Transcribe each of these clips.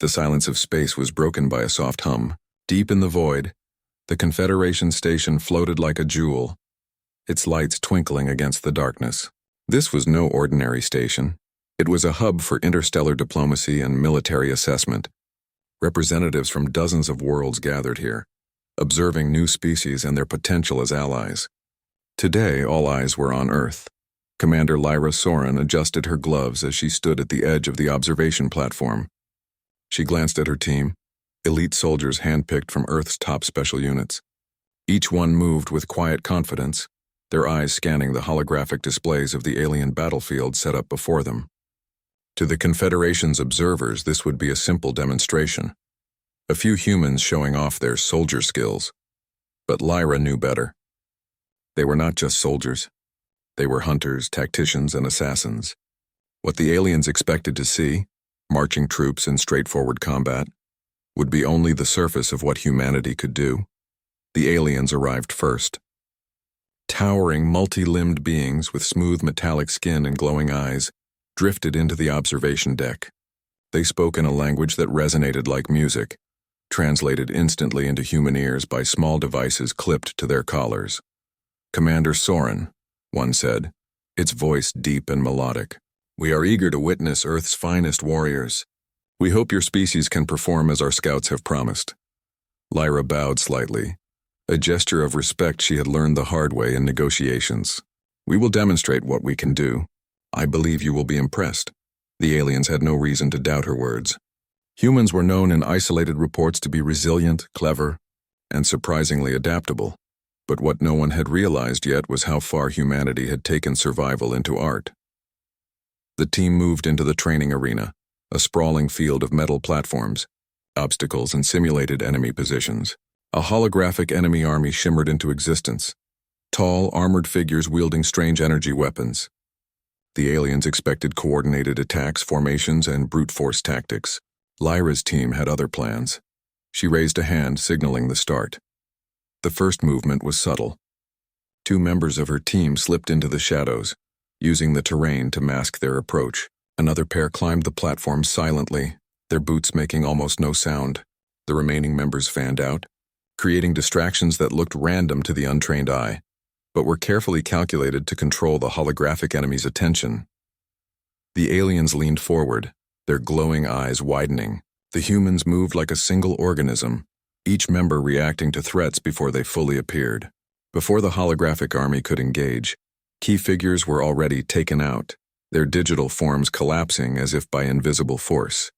The silence of space was broken by a soft hum. Deep in the void, the Confederation station floated like a jewel, its lights twinkling against the darkness. This was no ordinary station. It was a hub for interstellar diplomacy and military assessment. Representatives from dozens of worlds gathered here, observing new species and their potential as allies. Today, all eyes were on Earth. Commander Lyra Soren adjusted her gloves as she stood at the edge of the observation platform. She glanced at her team, elite soldiers handpicked from Earth's top special units. Each one moved with quiet confidence, their eyes scanning the holographic displays of the alien battlefield set up before them. To the Confederation's observers, this would be a simple demonstration. A few humans showing off their soldier skills. But Lyra knew better. They were not just soldiers. They were hunters, tacticians, and assassins. What the aliens expected to see, marching troops in straightforward combat, would be only the surface of what humanity could do. The aliens arrived first. Towering, multi-limbed beings with smooth metallic skin and glowing eyes drifted into the observation deck. They spoke in a language that resonated like music, translated instantly into human ears by small devices clipped to their collars. "Commander Soren," one said, its voice deep and melodic. "We are eager to witness Earth's finest warriors. We hope your species can perform as our scouts have promised." Lyra bowed slightly, a gesture of respect she had learned the hard way in negotiations. "We will demonstrate what we can do. I believe you will be impressed." The aliens had no reason to doubt her words. Humans were known in isolated reports to be resilient, clever, and surprisingly adaptable. But what no one had realized yet was how far humanity had taken survival into art. The team moved into the training arena, a sprawling field of metal platforms, obstacles, and simulated enemy positions. A holographic enemy army shimmered into existence, tall, armored figures wielding strange energy weapons. The aliens expected coordinated attacks, formations, and brute force tactics. Lyra's team had other plans. She raised a hand, signaling the start. The first movement was subtle. Two members of her team slipped into the shadows, using the terrain to mask their approach. Another pair climbed the platform silently, their boots making almost no sound. The remaining members fanned out, creating distractions that looked random to the untrained eye, but were carefully calculated to control the holographic enemy's attention. The aliens leaned forward, their glowing eyes widening. The humans moved like a single organism, each member reacting to threats before they fully appeared. Before the holographic army could engage, key figures were already taken out, their digital forms collapsing as if by invisible force.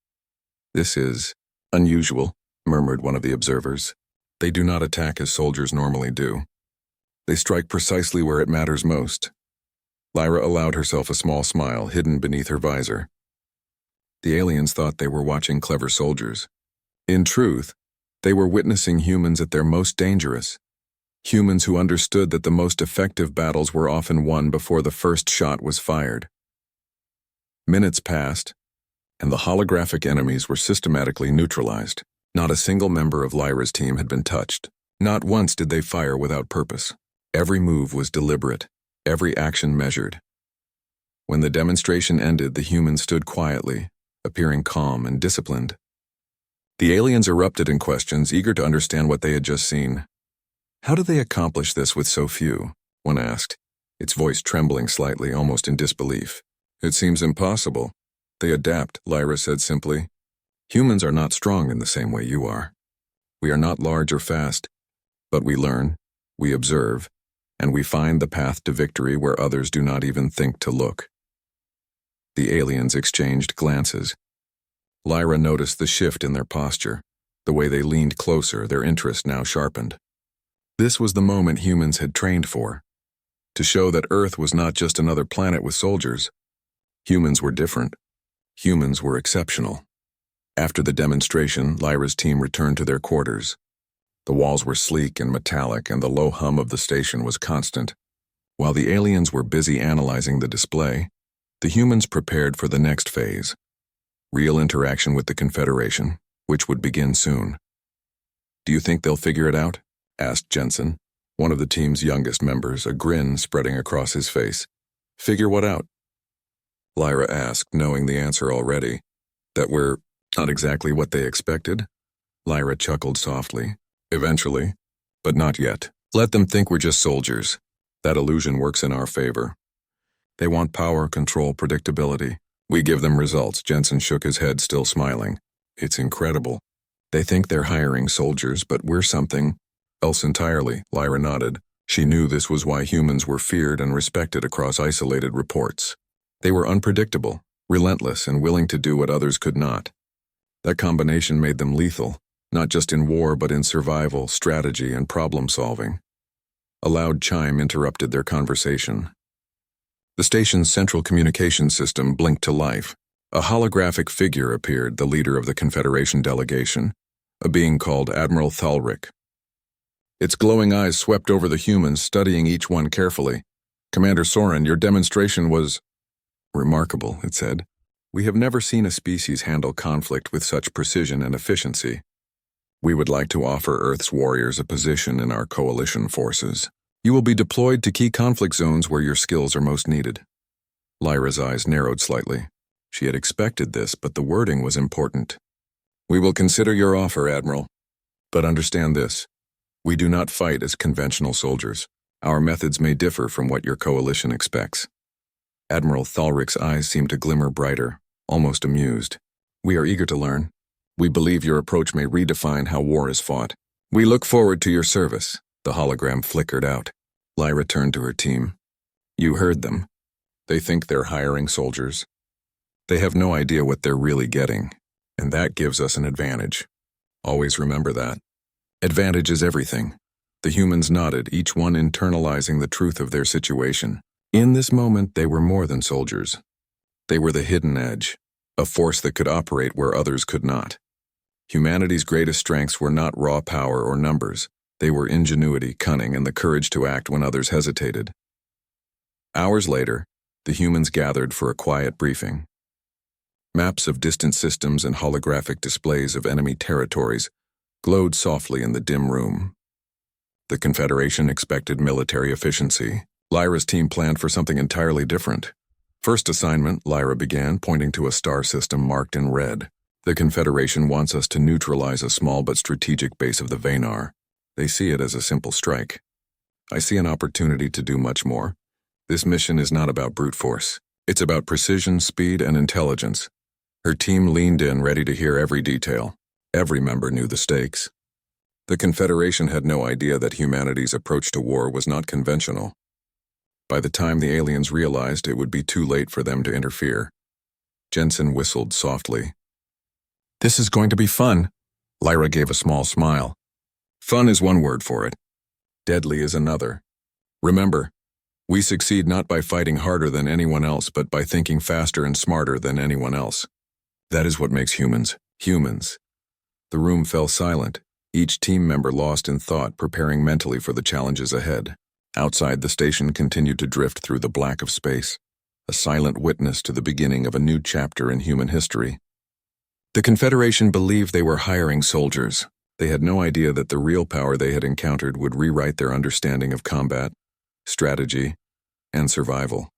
"This is unusual," murmured one of the observers. "They do not attack as soldiers normally do. They strike precisely where it matters most." Lyra allowed herself a small smile hidden beneath her visor. The aliens thought they were watching clever soldiers. In truth, they were witnessing humans at their most dangerous. Humans who understood that the most effective battles were often won before the first shot was fired. Minutes passed, and the holographic enemies were systematically neutralized. Not a single member of Lyra's team had been touched. Not once did they fire without purpose. Every move was deliberate, every action measured. When the demonstration ended, the humans stood quietly, appearing calm and disciplined. The aliens erupted in questions, eager to understand what they had just seen. "How do they accomplish this with so few?" one asked, its voice trembling slightly, almost in disbelief. "It seems impossible. They adapt," Lyra said simply. "Humans are not strong in the same way you are. We are not large or fast, but we learn, we observe, and we find the path to victory where others do not even think to look." The aliens exchanged glances. Lyra noticed the shift in their posture, the way they leaned closer, their interest now sharpened. This was the moment humans had trained for, to show that Earth was not just another planet with soldiers. Humans were different. Humans were exceptional. After the demonstration, Lyra's team returned to their quarters. The walls were sleek and metallic, and the low hum of the station was constant. While the aliens were busy analyzing the display, the humans prepared for the next phase. Real interaction with the Confederation, which would begin soon. "Do you think they'll figure it out?" asked Jensen, one of the team's youngest members, a grin spreading across his face. "Figure what out?" Lyra asked, knowing the answer already. "That we're Not exactly what they expected. Lyra chuckled softly. Eventually, but not yet. Let them think we're just soldiers. That illusion works in our favor. They want power, control, predictability. We give them results. Jensen shook his head, still smiling. It's incredible. They think they're hiring soldiers, but we're something else entirely. Lyra nodded. She knew this was why humans were feared and respected across isolated reports. They were unpredictable, relentless, and willing to do what others could not. That combination made them lethal, not just in war but in survival, strategy, and problem-solving. A loud chime interrupted their conversation. The station's central communication system blinked to life. A holographic figure appeared, the leader of the Confederation delegation, a being called Admiral Thalric. Its glowing eyes swept over the humans, studying each one carefully. "Commander Soren, your demonstration was remarkable," it said. "We have never seen a species handle conflict with such precision and efficiency. We would like to offer Earth's warriors a position in our coalition forces. You will be deployed to key conflict zones where your skills are most needed." Lyra's eyes narrowed slightly. She had expected this, but the wording was important. "We will consider your offer, Admiral. But understand this. We do not fight as conventional soldiers. Our methods may differ from what your coalition expects." Admiral Thalric's eyes seemed to glimmer brighter, almost amused. "We are eager to learn. We believe your approach may redefine how war is fought. We look forward to your service." The hologram flickered out. Lyra turned to her team. "You heard them. They think they're hiring soldiers. They have no idea what they're really getting, and that gives us an advantage. Always remember that. Advantage is everything." The humans nodded, each one internalizing the truth of their situation. In this moment, they were more than soldiers. They were the hidden edge, a force that could operate where others could not. Humanity's greatest strengths were not raw power or numbers. They were ingenuity, cunning, and the courage to act when others hesitated. Hours later, the humans gathered for a quiet briefing. Maps of distant systems and holographic displays of enemy territories glowed softly in the dim room. The Confederation expected military efficiency. Lyra's team planned for something entirely different. "First assignment," Lyra began, pointing to a star system marked in red. "The Confederation wants us to neutralize a small but strategic base of the Vanar. They see it as a simple strike. I see an opportunity to do much more. This mission is not about brute force. It's about precision, speed, and intelligence." Her team leaned in, ready to hear every detail. Every member knew the stakes. The Confederation had no idea that humanity's approach to war was not conventional. By the time the aliens realized, it would be too late for them to interfere. Jensen whistled softly. "This is going to be fun." Lyra gave a small smile. "Fun is one word for it. Deadly is another. Remember, we succeed not by fighting harder than anyone else, but by thinking faster and smarter than anyone else. That is what makes humans, humans." The room fell silent, each team member lost in thought, preparing mentally for the challenges ahead. Outside, the station continued to drift through the black of space, a silent witness to the beginning of a new chapter in human history. The Confederation believed they were hiring soldiers. They had no idea that the real power they had encountered would rewrite their understanding of combat, strategy, and survival.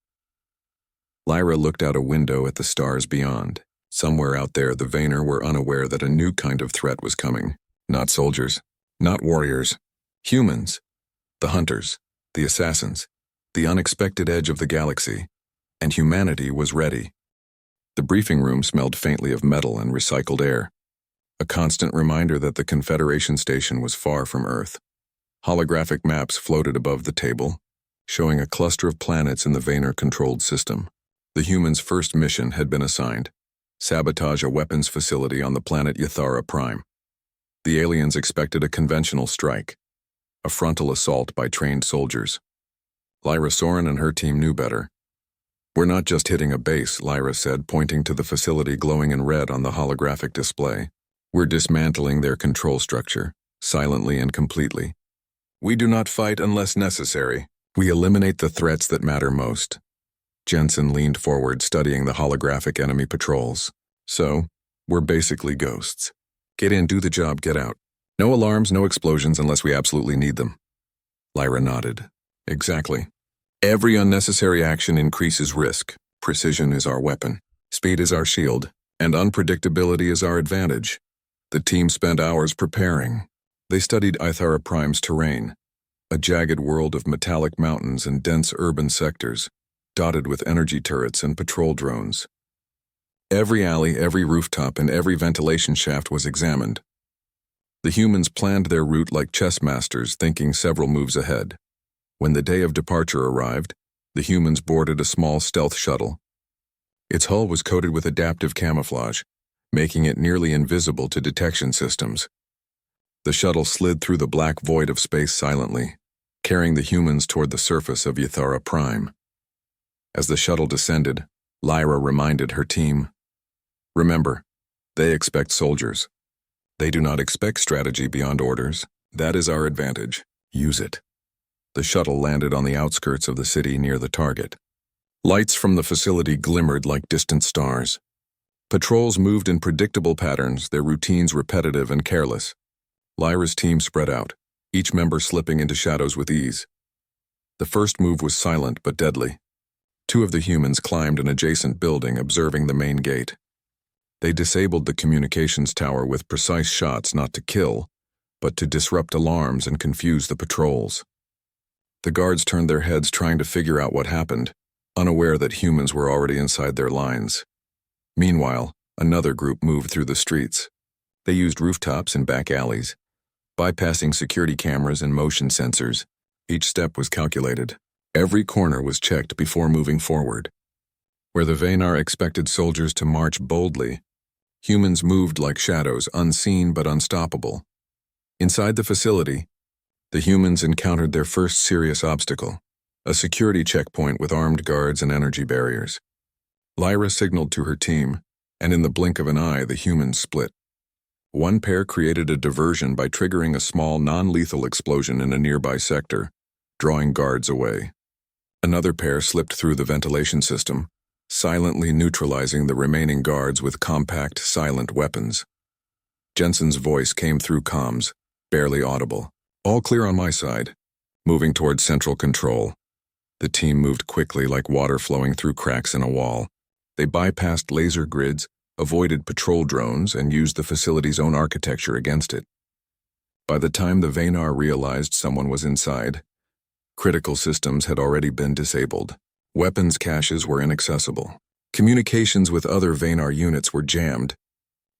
Lyra looked out a window at the stars beyond. Somewhere out there, the Vanar were unaware that a new kind of threat was coming. Not soldiers, not warriors, humans, the hunters, the assassins, the unexpected edge of the galaxy, and humanity was ready. The briefing room smelled faintly of metal and recycled air, a constant reminder that the Confederation station was far from Earth. Holographic maps floated above the table, showing a cluster of planets in the Vanar-controlled system. The humans' first mission had been assigned: sabotage a weapons facility on the planet Yathara Prime. The aliens expected a conventional strike, a frontal assault by trained soldiers. Lyra Soren and her team knew better. "We're not just hitting a base," Lyra said, pointing to the facility glowing in red on the holographic display. "We're dismantling their control structure, silently and completely. We do not fight unless necessary. We eliminate the threats that matter most." Jensen leaned forward, studying the holographic enemy patrols. "So, we're basically ghosts. Get in, do the job, get out. No alarms, no explosions unless we absolutely need them." Lyra nodded. "Exactly. Every unnecessary action increases risk. Precision is our weapon. Speed is our shield. And unpredictability is our advantage. The team spent hours preparing. They studied Ithara Prime's terrain, a jagged world of metallic mountains and dense urban sectors, dotted with energy turrets and patrol drones. Every alley, every rooftop, and every ventilation shaft was examined. The humans planned their route like chess masters, thinking several moves ahead. When the day of departure arrived, the humans boarded a small stealth shuttle. Its hull was coated with adaptive camouflage, making it nearly invisible to detection systems. The shuttle slid through the black void of space silently, carrying the humans toward the surface of Ithara Prime. As the shuttle descended, Lyra reminded her team, "Remember, they expect soldiers. They do not expect strategy beyond orders. That is our advantage. Use it." The shuttle landed on the outskirts of the city near the target. Lights from the facility glimmered like distant stars. Patrols moved in predictable patterns, their routines repetitive and careless. Lyra's team spread out, each member slipping into shadows with ease. The first move was silent but deadly. Two of the humans climbed an adjacent building, observing the main gate. They disabled the communications tower with precise shots not to kill, but to disrupt alarms and confuse the patrols. The guards turned their heads trying to figure out what happened, unaware that humans were already inside their lines. Meanwhile, another group moved through the streets. They used rooftops and back alleys, bypassing security cameras and motion sensors. Each step was calculated. Every corner was checked before moving forward. Where the Venar expected soldiers to march boldly, humans moved like shadows, unseen but unstoppable. Inside the facility, the humans encountered their first serious obstacle, a security checkpoint with armed guards and energy barriers. Lyra signaled to her team, and in the blink of an eye, the humans split. One pair created a diversion by triggering a small, non-lethal explosion in a nearby sector, drawing guards away. Another pair slipped through the ventilation system, silently neutralizing the remaining guards with compact, silent weapons. Jensen's voice came through comms, barely audible. "All clear on my side." Moving towards central control. The team moved quickly like water flowing through cracks in a wall. They bypassed laser grids, avoided patrol drones, and used the facility's own architecture against it. By the time the Venar realized someone was inside, critical systems had already been disabled. Weapons caches were inaccessible. Communications with other Venar units were jammed.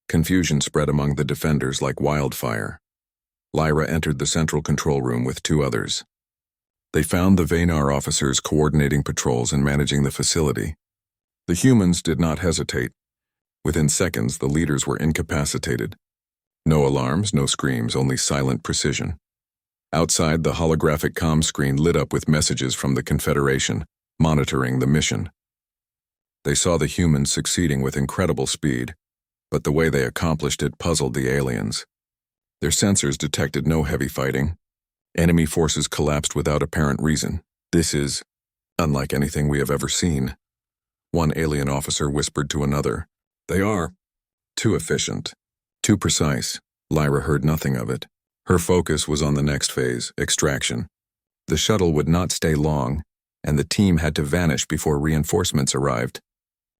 Confusion spread among the defenders like wildfire. Lyra entered the central control room with two others. They found the Venar officers coordinating patrols and managing the facility. The humans did not hesitate. Within seconds, the leaders were incapacitated. No alarms, no screams, only silent precision. Outside, the holographic comm screen lit up with messages from the Confederation, monitoring the mission. They saw the humans succeeding with incredible speed, but the way they accomplished it puzzled the aliens. Their sensors detected no heavy fighting. Enemy forces collapsed without apparent reason. "This is unlike anything we have ever seen," one alien officer whispered to another. "They are too efficient, too precise." Lyra heard nothing of it. Her focus was on the next phase, extraction. The shuttle would not stay long, and the team had to vanish before reinforcements arrived.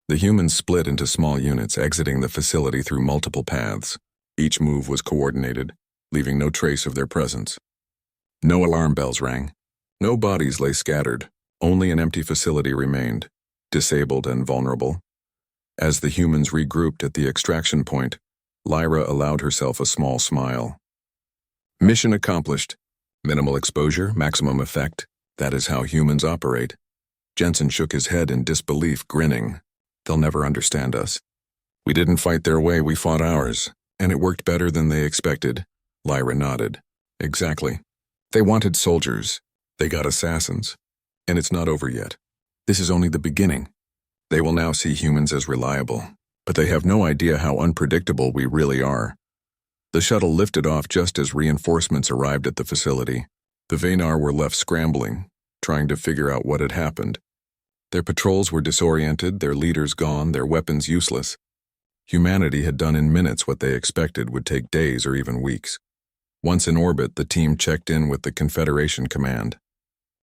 The humans split into small units, exiting the facility through multiple paths. Each move was coordinated, leaving no trace of their presence. No alarm bells rang. No bodies lay scattered. Only an empty facility remained, disabled and vulnerable. As the humans regrouped at the extraction point, Lyra allowed herself a small smile. Mission accomplished. Minimal exposure, maximum effect. That is how humans operate. Jensen shook his head in disbelief, grinning. "They'll never understand us. We didn't fight their way, we fought ours, and it worked better than they expected." Lyra nodded. "Exactly. They wanted soldiers. They got assassins. And it's not over yet. This is only the beginning. They will now see humans as reliable, but they have no idea how unpredictable we really are." The shuttle lifted off just as reinforcements arrived at the facility. The Venar were left scrambling, trying to figure out what had happened. Their patrols were disoriented, their leaders gone, their weapons useless. Humanity had done in minutes what they expected would take days or even weeks. Once in orbit, the team checked in with the Confederation command.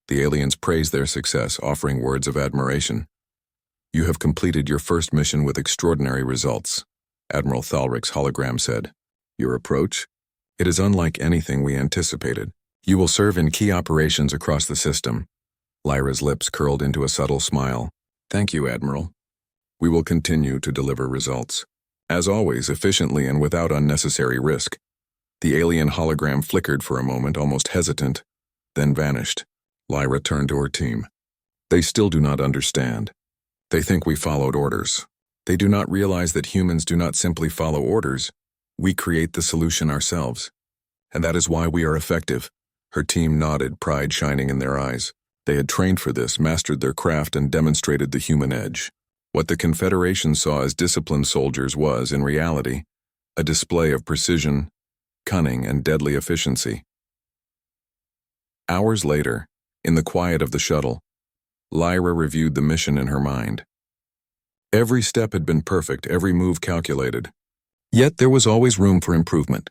The aliens praised their success, offering words of admiration. You have completed your first mission with extraordinary results, Admiral Thalric's hologram said. Your approach? It is unlike anything we anticipated. You will serve in key operations across the system. Lyra's lips curled into a subtle smile. Thank you, Admiral. We will continue to deliver results. As always, efficiently and without unnecessary risk. The alien hologram flickered for a moment, almost hesitant, then vanished. Lyra turned to her team. They still do not understand. They think we followed orders. They do not realize that humans do not simply follow orders. We create the solution ourselves. And that is why we are effective. Her team nodded, pride shining in their eyes. They had trained for this, mastered their craft, and demonstrated the human edge. What the Confederation saw as disciplined soldiers was, in reality, a display of precision, cunning, and deadly efficiency. Hours later, in the quiet of the shuttle, Lyra reviewed the mission in her mind. Every step had been perfect, every move calculated. Yet there was always room for improvement.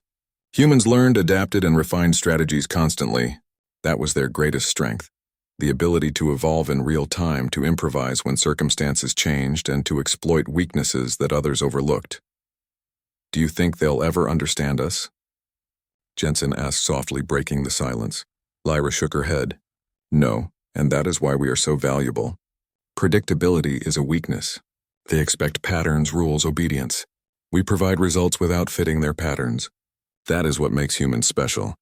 Humans learned, adapted, and refined strategies constantly. That was their greatest strength. The ability to evolve in real time, to improvise when circumstances changed, and to exploit weaknesses that others overlooked. Do you think they'll ever understand us? Jensen asked softly, breaking the silence. Lyra shook her head. No, and that is why we are so valuable. Predictability is a weakness. They expect patterns, rules, obedience. We provide results without fitting their patterns. That is what makes humans special.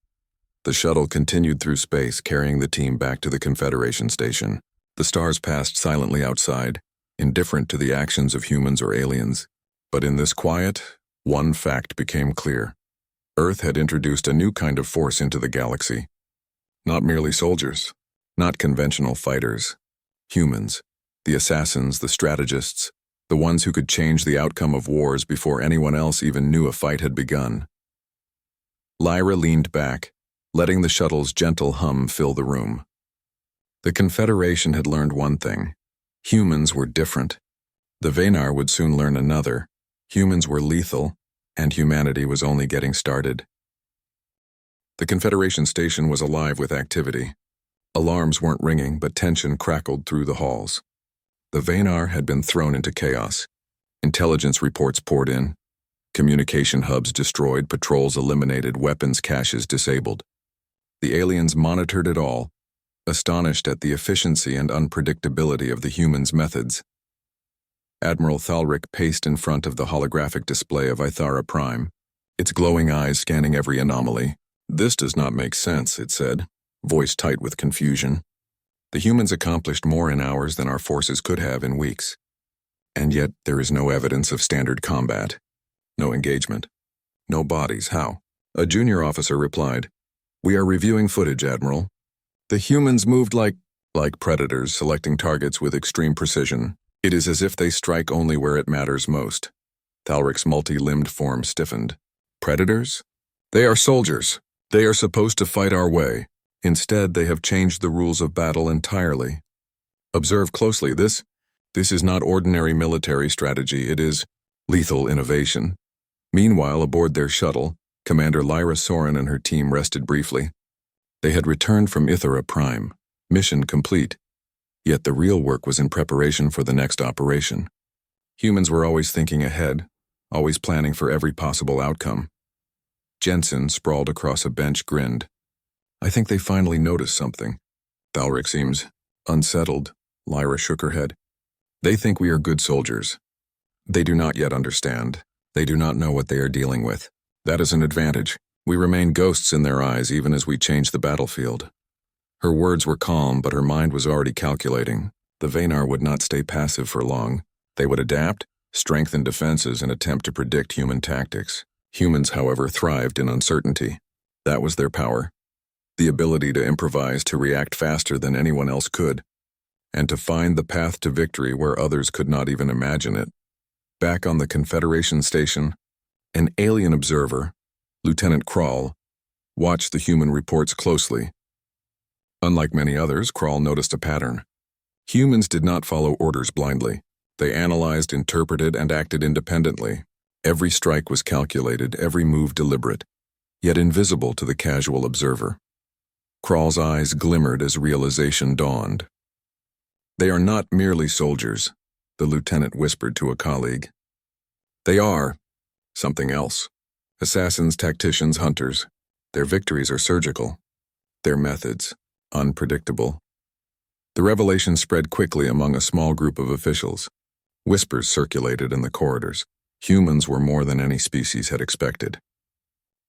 The shuttle continued through space, carrying the team back to the Confederation station. The stars passed silently outside, indifferent to the actions of humans or aliens. But in this quiet, one fact became clear. Earth had introduced a new kind of force into the galaxy. Not merely soldiers, not conventional fighters. Humans, the assassins, the strategists, the ones who could change the outcome of wars before anyone else even knew a fight had begun. Lyra leaned back, letting the shuttle's gentle hum fill the room. The Confederation had learned one thing. Humans were different. The Venar would soon learn another. Humans were lethal, and humanity was only getting started. The Confederation station was alive with activity. Alarms weren't ringing, but tension crackled through the halls. The Venar had been thrown into chaos. Intelligence reports poured in. Communication hubs destroyed, patrols eliminated, weapons caches disabled. The aliens monitored it all, astonished at the efficiency and unpredictability of the humans' methods. Admiral Thalric paced in front of the holographic display of Ithara Prime, its glowing eyes scanning every anomaly. This does not make sense, it said, voice tight with confusion. The humans accomplished more in hours than our forces could have in weeks. And yet there is no evidence of standard combat. No engagement. No bodies. How? A junior officer replied, "We are reviewing footage, Admiral. The humans moved like predators, selecting targets with extreme precision. It is as if they strike only where it matters most." Thalric's multi-limbed form stiffened. Predators? They are soldiers. They are supposed to fight our way. Instead, they have changed the rules of battle entirely. Observe closely. This is not ordinary military strategy. It is lethal innovation. Meanwhile, aboard their shuttle, Commander Lyra Soren and her team rested briefly. They had returned from Ithara Prime, mission complete. Yet the real work was in preparation for the next operation. Humans were always thinking ahead, always planning for every possible outcome. Jensen, sprawled across a bench, grinned. I think they finally noticed something. Thalric seems unsettled. Lyra shook her head. They think we are good soldiers. They do not yet understand. They do not know what they are dealing with. That is an advantage. We remain ghosts in their eyes even as we change the battlefield. Her words were calm, but her mind was already calculating. The Venar would not stay passive for long. They would adapt, strengthen defenses, and attempt to predict human tactics. Humans, however, thrived in uncertainty. That was their power. The ability to improvise, to react faster than anyone else could, and to find the path to victory where others could not even imagine it. Back on the Confederation station, an alien observer, Lieutenant Krall, watched the human reports closely. Unlike many others, Krall noticed a pattern. Humans did not follow orders blindly. They analyzed, interpreted, and acted independently. Every strike was calculated, every move deliberate, yet invisible to the casual observer. Krall's eyes glimmered as realization dawned. They are not merely soldiers. the lieutenant whispered to a colleague. They are something else. Assassins, tacticians, hunters. Their victories are surgical. Their methods, unpredictable. The revelation spread quickly among a small group of officials. Whispers circulated in the corridors. Humans were more than any species had expected.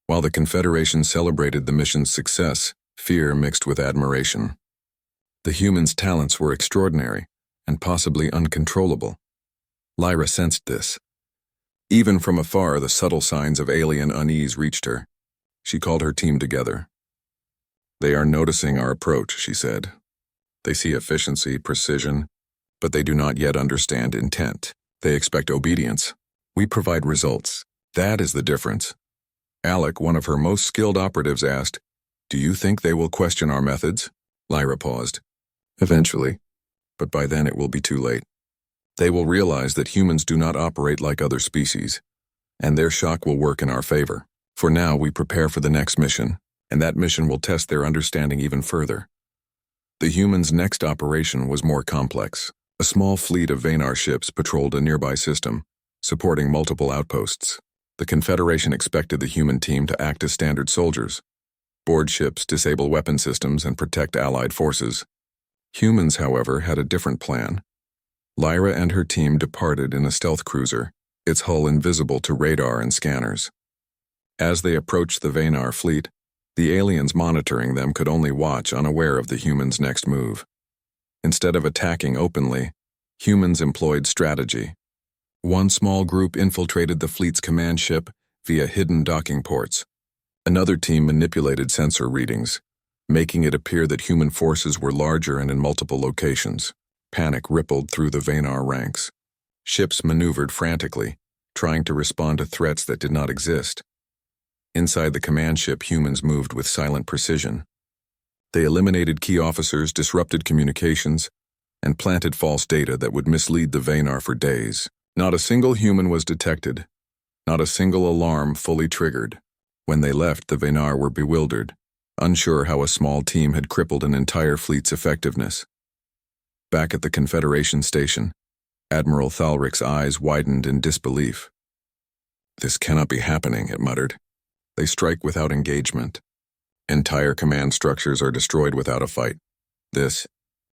While the Confederation celebrated the mission's success, fear mixed with admiration. The humans' talents were extraordinary and possibly uncontrollable. Lyra sensed this. Even from afar, the subtle signs of alien unease reached her. She called her team together. They are noticing our approach, she said. They see efficiency, precision, but they do not yet understand intent. They expect obedience. We provide results. That is the difference. Alec, one of her most skilled operatives, asked, "Do you think they will question our methods?" Lyra paused. Eventually, but by then it will be too late. They will realize that humans do not operate like other species, and their shock will work in our favor. For now, we prepare for the next mission, and that mission will test their understanding even further. The humans' next operation was more complex. A small fleet of Venar ships patrolled a nearby system, supporting multiple outposts. The Confederation expected the human team to act as standard soldiers, board ships, disable weapon systems, and protect Allied forces. Humans, however, had a different plan. Lyra and her team departed in a stealth cruiser, its hull invisible to radar and scanners. As they approached the Venar fleet, the aliens monitoring them could only watch, unaware of the humans' next move. Instead of attacking openly, humans employed strategy. One small group infiltrated the fleet's command ship via hidden docking ports. Another team manipulated sensor readings, making it appear that human forces were larger and in multiple locations. Panic rippled through the Venar ranks. Ships maneuvered frantically, trying to respond to threats that did not exist. Inside the command ship, humans moved with silent precision. They eliminated key officers, disrupted communications, and planted false data that would mislead the Venar for days. Not a single human was detected, not a single alarm fully triggered. When they left, the Venar were bewildered, unsure how a small team had crippled an entire fleet's effectiveness. Back at the Confederation station, Admiral Thalric's eyes widened in disbelief. "This cannot be happening," it muttered. "They strike without engagement. Entire command structures are destroyed without a fight. This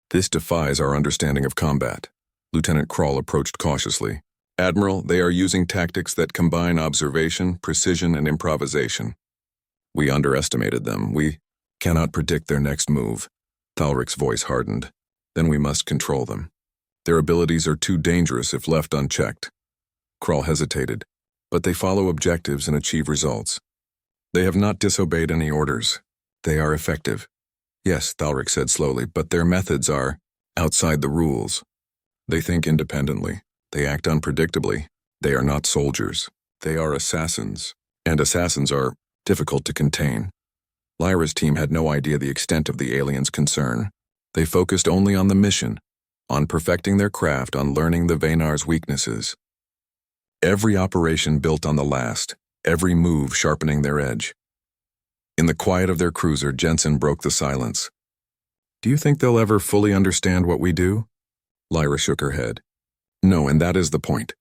defies our understanding of combat." Lieutenant Kroll approached cautiously. "Admiral, they are using tactics that combine observation, precision, and improvisation. We underestimated them. We cannot predict their next move." Thalric's voice hardened. "Then we must control them. Their abilities are too dangerous if left unchecked." Kroll hesitated, "But they follow objectives and achieve results. They have not disobeyed any orders. They are effective." "Yes," Thalric said slowly, "but their methods are outside the rules. They think independently. They act unpredictably. They are not soldiers. They are assassins. And assassins are difficult to contain." Lyra's team had no idea the extent of the aliens' concern. They focused only on the mission, on perfecting their craft, on learning the Venar's weaknesses. Every operation built on the last, every move sharpening their edge. In the quiet of their cruiser, Jensen broke the silence. "Do you think they'll ever fully understand what we do?" Lyra shook her head. "No, and that is the point.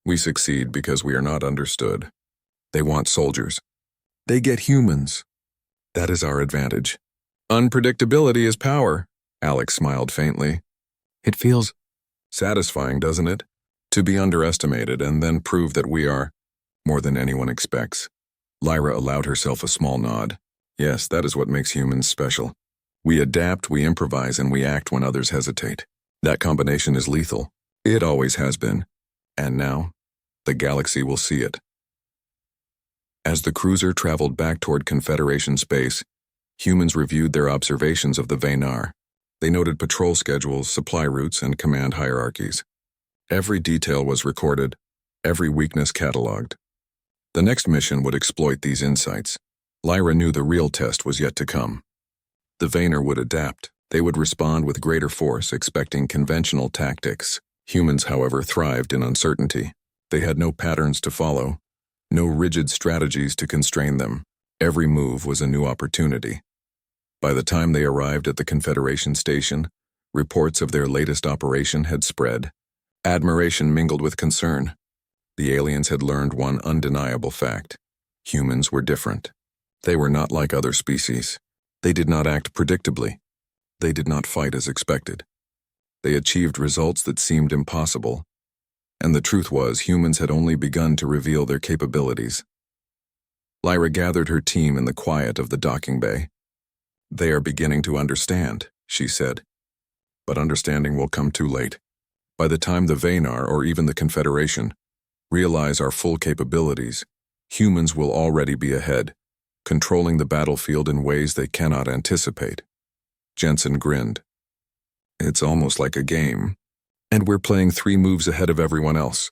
We succeed because we are not understood. They want soldiers. They get humans. That is our advantage." "Unpredictability is power," Alex smiled faintly. "It feels satisfying, doesn't it? To be underestimated and then prove that we are more than anyone expects." Lyra allowed herself a small nod. "Yes, that is what makes humans special. We adapt, we improvise, and we act when others hesitate. That combination is lethal. It always has been. And now, the galaxy will see it." As the cruiser traveled back toward Confederation space, humans reviewed their observations of the Venar. They noted patrol schedules, supply routes, and command hierarchies. Every detail was recorded, every weakness cataloged. The next mission would exploit these insights. Lyra knew the real test was yet to come. The Venar would adapt. They would respond with greater force, expecting conventional tactics. Humans, however, thrived in uncertainty. They had no patterns to follow, no rigid strategies to constrain them. Every move was a new opportunity. By the time they arrived at the Confederation station, reports of their latest operation had spread. Admiration mingled with concern. The aliens had learned one undeniable fact. Humans were different. They were not like other species. They did not act predictably. They did not fight as expected. They achieved results that seemed impossible. And the truth was, humans had only begun to reveal their capabilities. Lyra gathered her team in the quiet of the docking bay. "They are beginning to understand," she said. "But understanding will come too late. By the time the Vanar, or even the Confederation, realize our full capabilities, humans will already be ahead, controlling the battlefield in ways they cannot anticipate." Jensen grinned. "It's almost like a game. And we're playing 3 moves ahead of everyone else."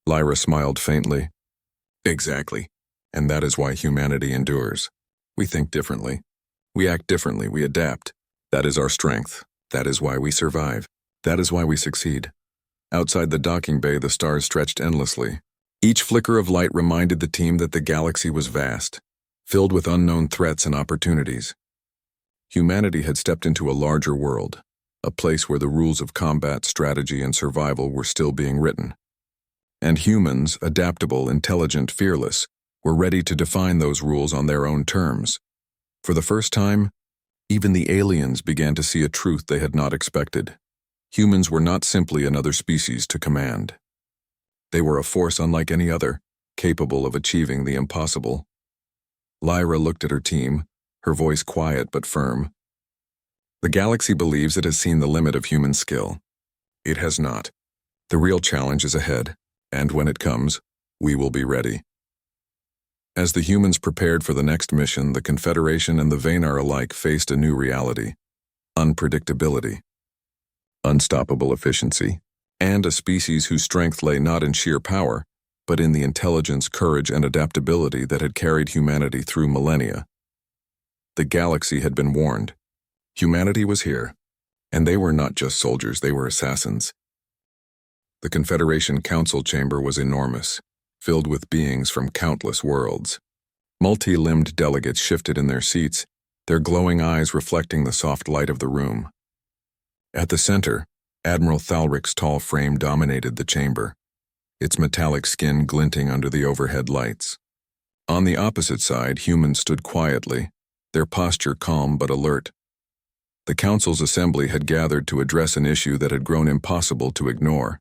Lyra smiled faintly. "Exactly. And that is why humanity endures. We think differently. We act differently. We adapt. That is our strength. That is why we survive. That is why we succeed." Outside the docking bay, the stars stretched endlessly. Each flicker of light reminded the team that the galaxy was vast, filled with unknown threats and opportunities. Humanity had stepped into a larger world, a place where the rules of combat, strategy, and survival were still being written. And humans, adaptable, intelligent, fearless, were ready to define those rules on their own terms. For the first time, even the aliens began to see a truth they had not expected. Humans were not simply another species to command. They were a force unlike any other, capable of achieving the impossible. Lyra looked at her team, her voice quiet but firm. "The galaxy believes it has seen the limit of human skill. It has not. The real challenge is ahead, and when it comes, we will be ready." As the humans prepared for the next mission, the Confederation and the Vanar alike faced a new reality: unpredictability, unstoppable efficiency, and a species whose strength lay not in sheer power, but in the intelligence, courage, and adaptability that had carried humanity through millennia. The galaxy had been warned. Humanity was here, and they were not just soldiers, they were assassins. The Confederation Council chamber was enormous, filled with beings from countless worlds. Multi-limbed delegates shifted in their seats, their glowing eyes reflecting the soft light of the room. At the center, Admiral Thalric's tall frame dominated the chamber, its metallic skin glinting under the overhead lights. On the opposite side, humans stood quietly, their posture calm but alert. The Council's assembly had gathered to address an issue that had grown impossible to ignore: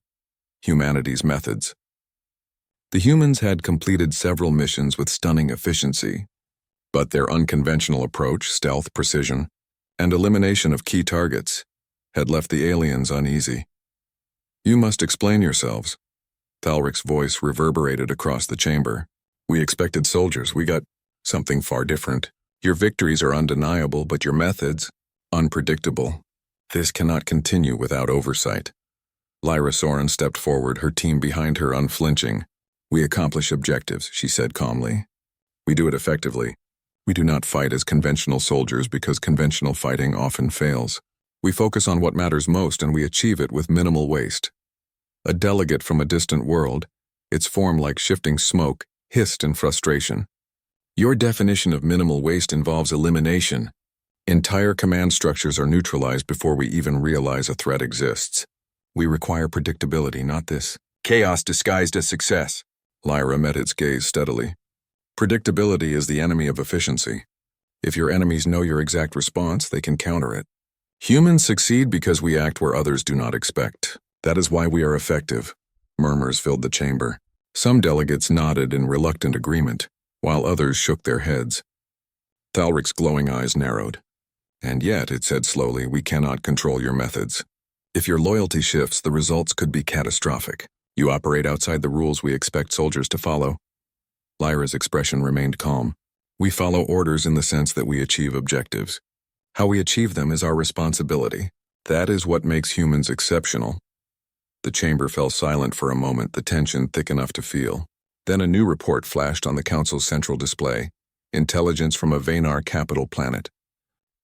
humanity's methods. The humans had completed several missions with stunning efficiency, but their unconventional approach, stealth, precision, and elimination of key targets had left the aliens uneasy. "You must explain yourselves." Thalric's voice reverberated across the chamber. "We expected soldiers. We got something far different. Your victories are undeniable, but your methods, unpredictable. This cannot continue without oversight." Lyra Soren stepped forward, her team behind her unflinching. "We accomplish objectives," she said calmly. "We do it effectively. We do not fight as conventional soldiers because conventional fighting often fails. We focus on what matters most and we achieve it with minimal waste." A delegate from a distant world, its form like shifting smoke, hissed in frustration. "Your definition of minimal waste involves elimination. Entire command structures are neutralized before we even realize a threat exists. We require predictability, not this chaos disguised as success." Lyra met its gaze steadily. "Predictability is the enemy of efficiency. If your enemies know your exact response, they can counter it. Humans succeed because we act where others do not expect. That is why we are effective." Murmurs filled the chamber. Some delegates nodded in reluctant agreement, while others shook their heads. Thalric's glowing eyes narrowed. "And yet," it said slowly, "we cannot control your methods. If your loyalty shifts, the results could be catastrophic. You operate outside the rules we expect soldiers to follow." Lyra's expression remained calm. "We follow orders in the sense that we achieve objectives. How we achieve them is our responsibility. That is what makes humans exceptional." The chamber fell silent for a moment, the tension thick enough to feel. Then a new report flashed on the Council's central display: intelligence from a Vanar capital planet.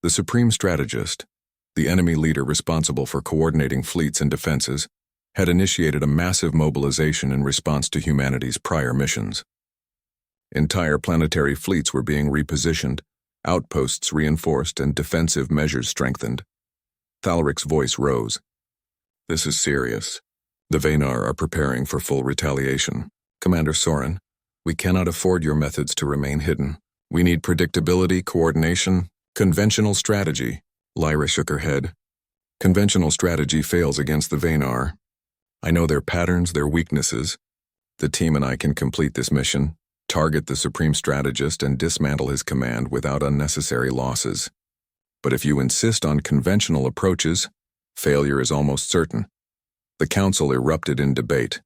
The supreme strategist, the enemy leader responsible for coordinating fleets and defenses, had initiated a massive mobilization in response to humanity's prior missions. Entire planetary fleets were being repositioned, outposts reinforced, and defensive measures strengthened. Thalric's voice rose. "This is serious. The Venar are preparing for full retaliation. Commander Soren, we cannot afford your methods to remain hidden. We need predictability, coordination, conventional strategy. Lyra shook her head. Conventional strategy fails against the Venar. I know their patterns, their weaknesses. The team and I can complete this mission, target the Supreme Strategist, and dismantle his command without unnecessary losses. But if you insist on conventional approaches, failure is almost certain. The council erupted in debate.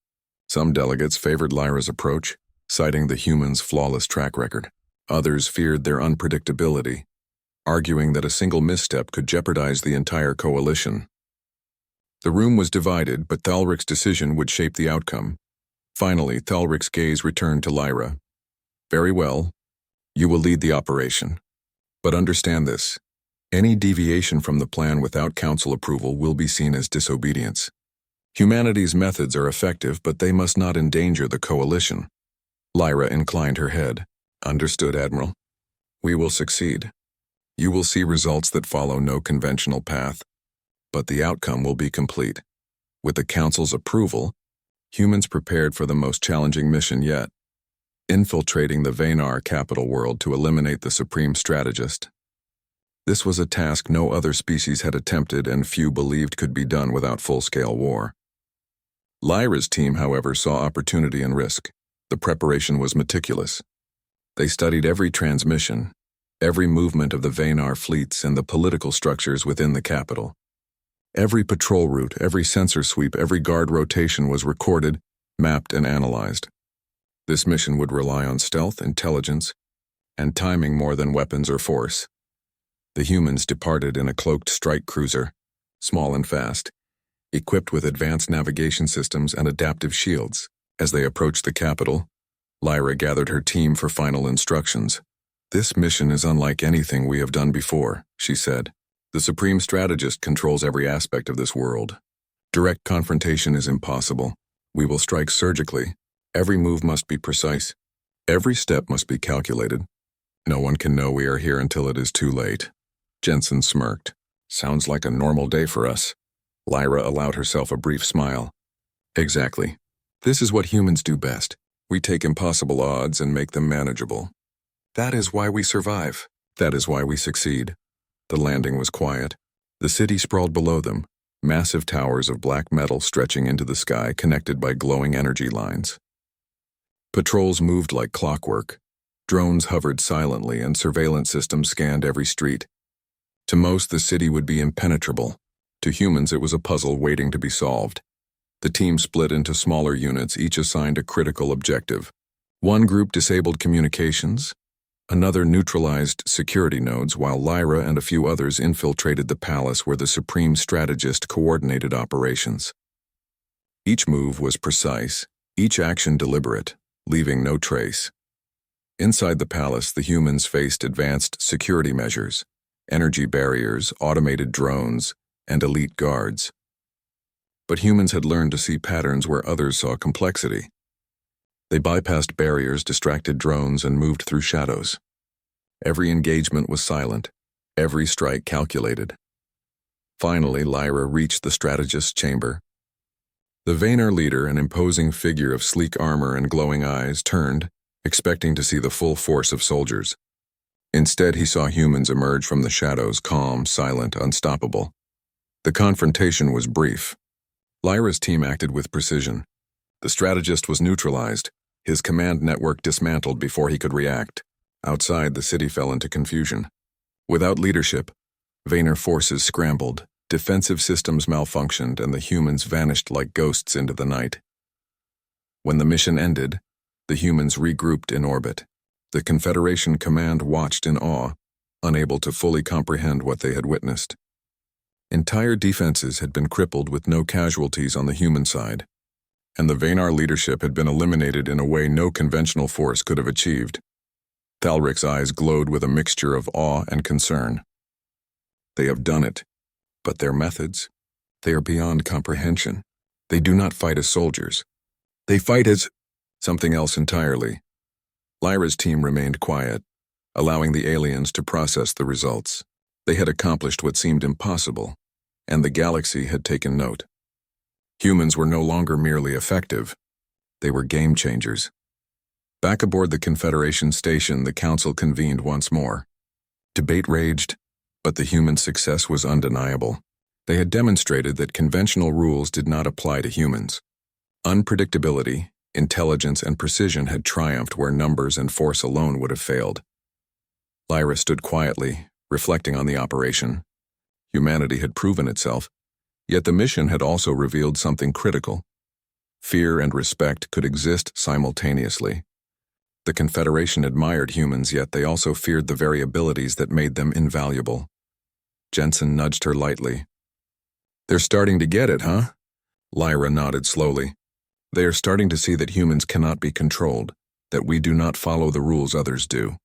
Some delegates favored Lyra's approach, citing the humans' flawless track record. Others feared their unpredictability, arguing that a single misstep could jeopardize the entire coalition. The room was divided, but Thalric's decision would shape the outcome. Finally, Thalric's gaze returned to Lyra. Very well. You will lead the operation. But understand this. Any deviation from the plan without council approval will be seen as disobedience. Humanity's methods are effective, but they must not endanger the coalition. Lyra inclined her head. Understood, Admiral. We will succeed. You will see results that follow no conventional path, but the outcome will be complete. With the Council's approval, humans prepared for the most challenging mission yet, infiltrating the Venar capital world to eliminate the Supreme Strategist. This was a task no other species had attempted and few believed could be done without full-scale war. Lyra's team, however, saw opportunity and risk. The preparation was meticulous. They studied every transmission, every movement of the Venar fleets and the political structures within the capital. Every patrol route, every sensor sweep, every guard rotation was recorded, mapped, and analyzed. This mission would rely on stealth, intelligence, and timing more than weapons or force. The humans departed in a cloaked strike cruiser, small and fast, equipped with advanced navigation systems and adaptive shields. As they approached the capital, Lyra gathered her team for final instructions. This mission is unlike anything we have done before, she said. The Supreme Strategist controls every aspect of this world. Direct confrontation is impossible. We will strike surgically. Every move must be precise. Every step must be calculated. No one can know we are here until it is too late. Jensen smirked. Sounds like a normal day for us. Lyra allowed herself a brief smile. Exactly. This is what humans do best. We take impossible odds and make them manageable. That is why we survive. That is why we succeed. The landing was quiet. The city sprawled below them, massive towers of black metal stretching into the sky connected by glowing energy lines. Patrols moved like clockwork. Drones hovered silently and surveillance systems scanned every street. To most, the city would be impenetrable. To humans, it was a puzzle waiting to be solved. The team split into smaller units, each assigned a critical objective. One group disabled communications, another neutralized security nodes, while Lyra and a few others infiltrated the palace where the Supreme Strategist coordinated operations. Each move was precise, each action deliberate, leaving no trace. Inside the palace, the humans faced advanced security measures, energy barriers, automated drones, and elite guards. But humans had learned to see patterns where others saw complexity. They bypassed barriers, distracted drones, and moved through shadows. Every engagement was silent, every strike calculated. Finally, Lyra reached the strategist's chamber. The Venar leader, an imposing figure of sleek armor and glowing eyes, turned, expecting to see the full force of soldiers. Instead, he saw humans emerge from the shadows, calm, silent, unstoppable. The confrontation was brief. Lyra's team acted with precision. The strategist was neutralized, his command network dismantled before he could react. Outside, the city fell into confusion. Without leadership, Venar forces scrambled, defensive systems malfunctioned, and the humans vanished like ghosts into the night. When the mission ended, the humans regrouped in orbit. The Confederation command watched in awe, unable to fully comprehend what they had witnessed. Entire defenses had been crippled with no casualties on the human side, and the Venar leadership had been eliminated in a way no conventional force could have achieved. Thalric's eyes glowed with a mixture of awe and concern. They have done it, but their methods, they are beyond comprehension. They do not fight as soldiers. They fight as something else entirely. Lyra's team remained quiet, allowing the aliens to process the results. They had accomplished what seemed impossible, and the galaxy had taken note. Humans were no longer merely effective. They were game changers. Back aboard the Confederation station, the Council convened once more. Debate raged, but the human success was undeniable. They had demonstrated that conventional rules did not apply to humans. Unpredictability, intelligence, and precision had triumphed where numbers and force alone would have failed. Lyra stood quietly, reflecting on the operation. Humanity had proven itself, yet the mission had also revealed something critical. Fear and respect could exist simultaneously. The Confederation admired humans, yet they also feared the very abilities that made them invaluable. Jensen nudged her lightly. "They're starting to get it, huh?" Lyra nodded slowly. "They are starting to see that humans cannot be controlled, that we do not follow the rules others do.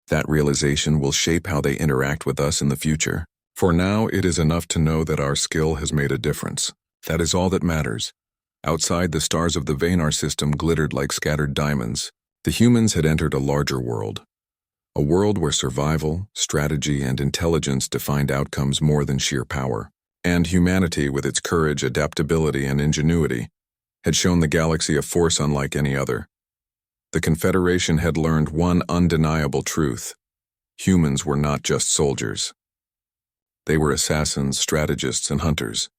That realization will shape how they interact with us in the future. For now, it is enough to know that our skill has made a difference. That is all that matters." Outside, the stars of the Vanar system glittered like scattered diamonds. The humans had entered a larger world. A world where survival, strategy, and intelligence defined outcomes more than sheer power. And humanity, with its courage, adaptability, and ingenuity, had shown the galaxy a force unlike any other. The Confederation had learned one undeniable truth: humans were not just soldiers. They were assassins, strategists, and hunters.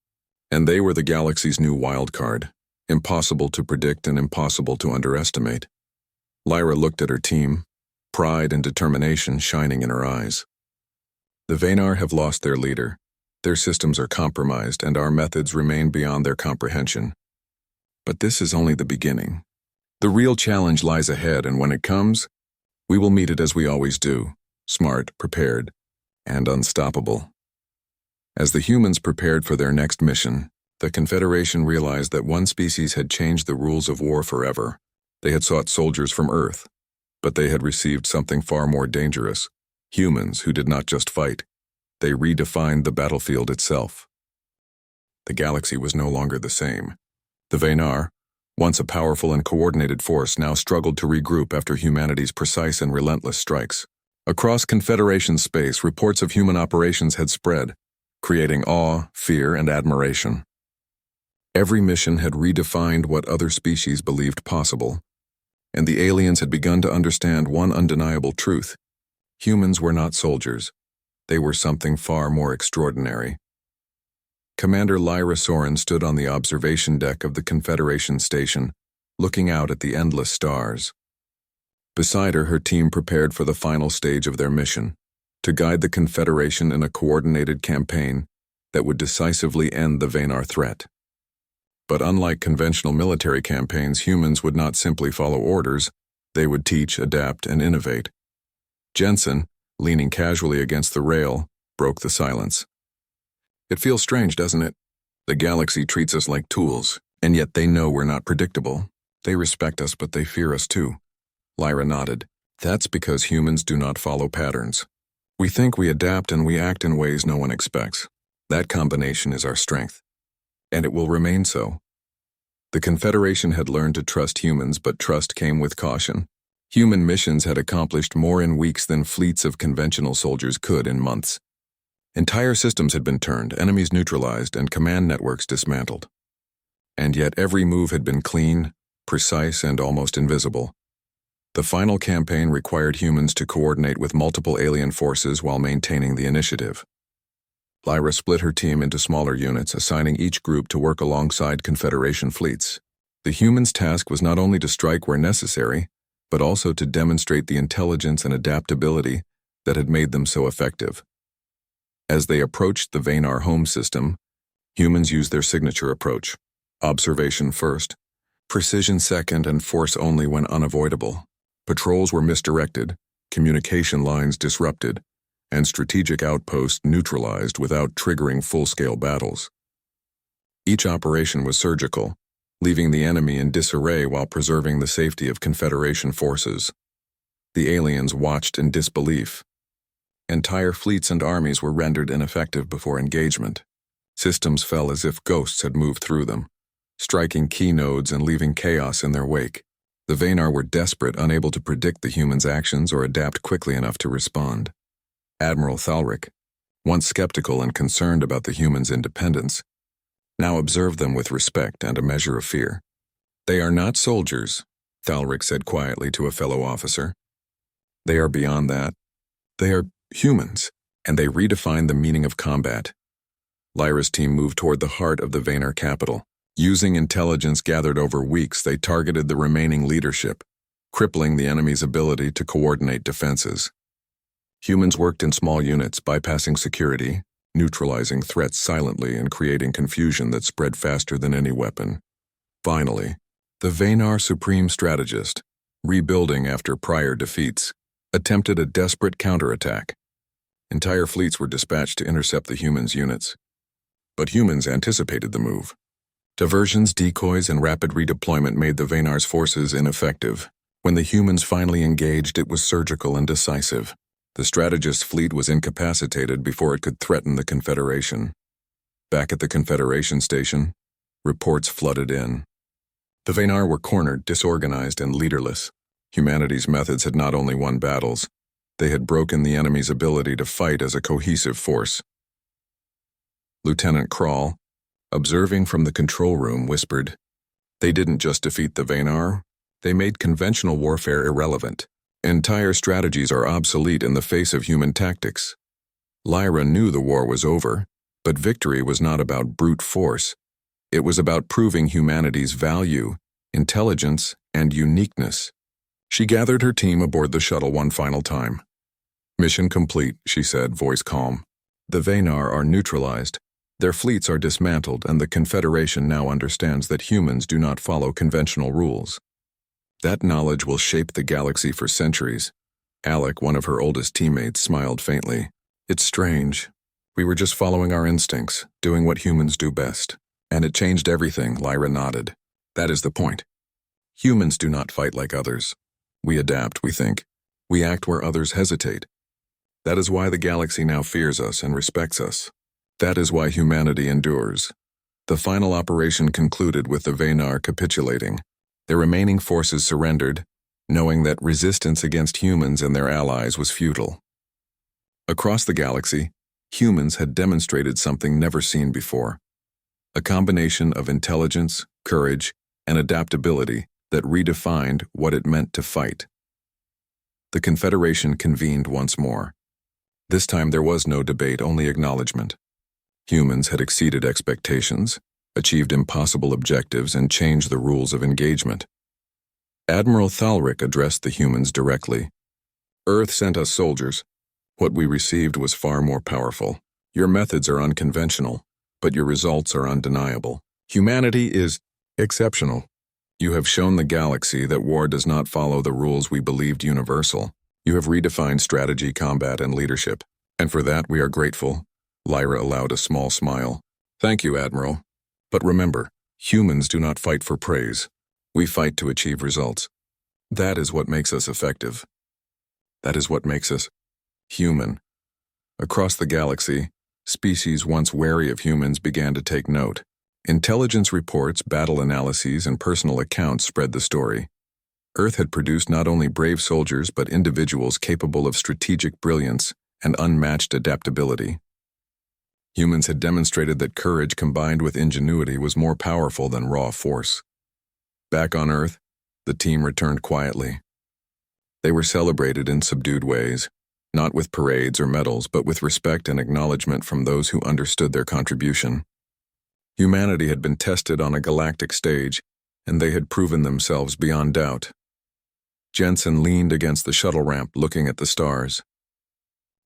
And they were the galaxy's new wild card, impossible to predict and impossible to underestimate. Lyra looked at her team, pride and determination shining in her eyes. The Vanar have lost their leader. Their systems are compromised, and our methods remain beyond their comprehension. But this is only the beginning. The real challenge lies ahead, and when it comes, we will meet it as we always do: smart, prepared, and unstoppable. As the humans prepared for their next mission, the Confederation realized that one species had changed the rules of war forever. They had sought soldiers from Earth, but they had received something far more dangerous: humans who did not just fight. They redefined the battlefield itself. The galaxy was no longer the same. The Vanar, once a powerful and coordinated force, now struggled to regroup after humanity's precise and relentless strikes. Across Confederation space, reports of human operations had spread, creating awe, fear, and admiration. Every mission had redefined what other species believed possible, and the aliens had begun to understand one undeniable truth: humans were not soldiers. They were something far more extraordinary. Commander Lyra Soren stood on the observation deck of the Confederation station, looking out at the endless stars. Beside her, her team prepared for the final stage of their mission: to guide the Confederation in a coordinated campaign that would decisively end the Vanar threat. But unlike conventional military campaigns, humans would not simply follow orders. They would teach, adapt, and innovate. Jensen, leaning casually against the rail, broke the silence. "It feels strange, doesn't it? The galaxy treats us like tools, and yet they know we're not predictable. They respect us, but they fear us too." Lyra nodded. "That's because humans do not follow patterns. We think, we adapt, and we act in ways no one expects. That combination is our strength, and it will remain so." The Confederation had learned to trust humans, but trust came with caution. Human missions had accomplished more in weeks than fleets of conventional soldiers could in months. Entire systems had been turned, enemies neutralized, and command networks dismantled. And yet every move had been clean, precise, and almost invisible. The final campaign required humans to coordinate with multiple alien forces while maintaining the initiative. Lyra split her team into smaller units, assigning each group to work alongside Confederation fleets. The humans' task was not only to strike where necessary, but also to demonstrate the intelligence and adaptability that had made them so effective. As they approached the Vanar home system, humans used their signature approach: observation first, precision second, and force only when unavoidable. Patrols were misdirected, communication lines disrupted, and strategic outposts neutralized without triggering full-scale battles. Each operation was surgical, leaving the enemy in disarray while preserving the safety of Confederation forces. The aliens watched in disbelief. Entire fleets and armies were rendered ineffective before engagement. Systems fell as if ghosts had moved through them, striking key nodes and leaving chaos in their wake. The Vanar were desperate, unable to predict the humans' actions or adapt quickly enough to respond. Admiral Thalric, once skeptical and concerned about the humans' independence, Now observe them with respect and a measure of fear. They are not soldiers, Thalric said quietly to a fellow officer. They are beyond that. They are humans, and they redefine the meaning of combat. Lyra's team moved toward the heart of the Vaynar capital. Using intelligence gathered over weeks, they targeted the remaining leadership, crippling the enemy's ability to coordinate defenses. Humans worked in small units, bypassing security, neutralizing threats silently and creating confusion that spread faster than any weapon. Finally, the Vaynar supreme strategist, rebuilding after prior defeats, attempted a desperate counterattack. Entire fleets were dispatched to intercept the humans' units. But humans anticipated the move. Diversions, decoys, and rapid redeployment made the Vaynar's forces ineffective. When the humans finally engaged, it was surgical and decisive. The strategist's fleet was incapacitated before it could threaten the Confederation. Back at the Confederation station, reports flooded in. The Vaynar were cornered, disorganized, and leaderless. Humanity's methods had not only won battles, they had broken the enemy's ability to fight as a cohesive force. Lieutenant Krall, observing from the control room, whispered, "They didn't just defeat the Vaynar, they made conventional warfare irrelevant. Entire strategies are obsolete in the face of human tactics." Lyra knew the war was over, but victory was not about brute force. It was about proving humanity's value, intelligence, and uniqueness. She gathered her team aboard the shuttle one final time. "Mission complete," she said, voice calm. "The Vaynar are neutralized. Their fleets are dismantled, and the Confederation now understands that humans do not follow conventional rules. That knowledge will shape the galaxy for centuries." Alec, one of her oldest teammates, smiled faintly. "It's strange. We were just following our instincts, doing what humans do best. And it changed everything," Lyra nodded. "That is the point. Humans do not fight like others. We adapt, we think. We act where others hesitate. That is why the galaxy now fears us and respects us. That is why humanity endures." The final operation concluded with the Vaynar capitulating. Their remaining forces surrendered, knowing that resistance against humans and their allies was futile. Across the galaxy, humans had demonstrated something never seen before. A combination of intelligence, courage, and adaptability that redefined what it meant to fight. The Confederation convened once more. This time there was no debate, only acknowledgement. Humans had exceeded expectations, achieved impossible objectives, and changed the rules of engagement. Admiral Thalric addressed the humans directly. "Earth sent us soldiers. What we received was far more powerful. Your methods are unconventional, but your results are undeniable. Humanity is exceptional. You have shown the galaxy that war does not follow the rules we believed universal. You have redefined strategy, combat, and leadership. And for that we are grateful." Lyra allowed a small smile. "Thank you, Admiral. But remember, humans do not fight for praise. We fight to achieve results. That is what makes us effective. That is what makes us human." Across the galaxy, species once wary of humans began to take note. Intelligence reports, battle analyses, and personal accounts spread the story. Earth had produced not only brave soldiers but individuals capable of strategic brilliance and unmatched adaptability. Humans had demonstrated that courage combined with ingenuity was more powerful than raw force. Back on Earth, the team returned quietly. They were celebrated in subdued ways, not with parades or medals, but with respect and acknowledgement from those who understood their contribution. Humanity had been tested on a galactic stage, and they had proven themselves beyond doubt. Jensen leaned against the shuttle ramp, looking at the stars.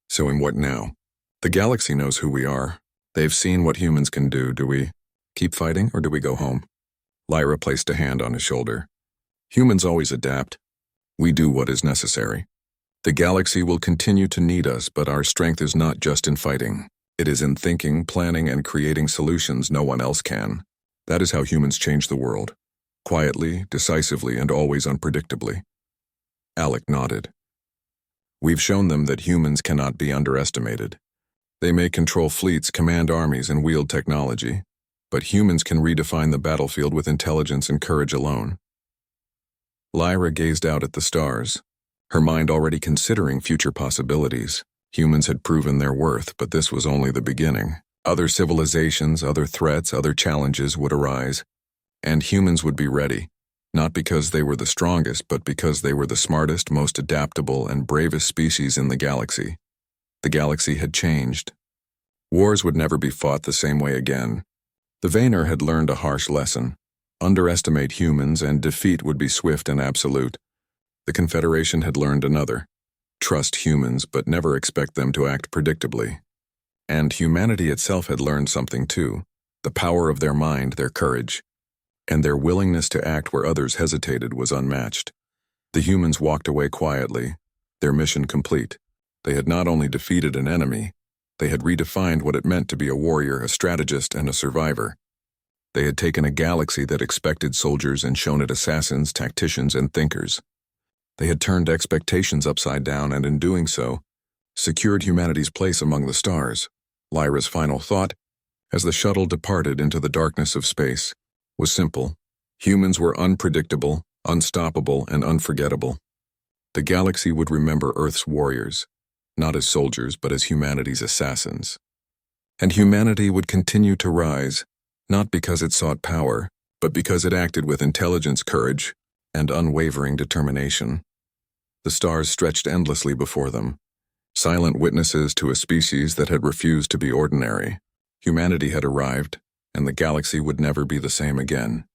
"So in what now? The galaxy knows who we are. They've seen what humans can do. Do we keep fighting, or do we go home?" Lyra placed a hand on his shoulder. "Humans always adapt. We do what is necessary. The galaxy will continue to need us, but our strength is not just in fighting. It is in thinking, planning, and creating solutions no one else can. That is how humans change the world. Quietly, decisively, and always unpredictably." Alec nodded. "We've shown them that humans cannot be underestimated. They may control fleets, command armies, and wield technology, but humans can redefine the battlefield with intelligence and courage alone." Lyra gazed out at the stars, her mind already considering future possibilities. Humans had proven their worth, but this was only the beginning. Other civilizations, other threats, other challenges would arise, and humans would be ready, not because they were the strongest, but because they were the smartest, most adaptable, and bravest species in the galaxy. The galaxy had changed. Wars would never be fought the same way again. The Vayner had learned a harsh lesson. Underestimate humans and defeat would be swift and absolute. The Confederation had learned another. Trust humans, but never expect them to act predictably. And humanity itself had learned something too, the power of their mind, their courage, and their willingness to act where others hesitated was unmatched. The humans walked away quietly, their mission complete. They had not only defeated an enemy, they had redefined what it meant to be a warrior, a strategist, and a survivor. They had taken a galaxy that expected soldiers and shown it assassins, tacticians, and thinkers. They had turned expectations upside down and, in doing so, secured humanity's place among the stars. Lyra's final thought, as the shuttle departed into the darkness of space, was simple. Humans were unpredictable, unstoppable, and unforgettable. The galaxy would remember Earth's warriors, not as soldiers, but as humanity's assassins. And humanity would continue to rise, not because it sought power, but because it acted with intelligence, courage, and unwavering determination. The stars stretched endlessly before them, silent witnesses to a species that had refused to be ordinary. Humanity had arrived, and the galaxy would never be the same again.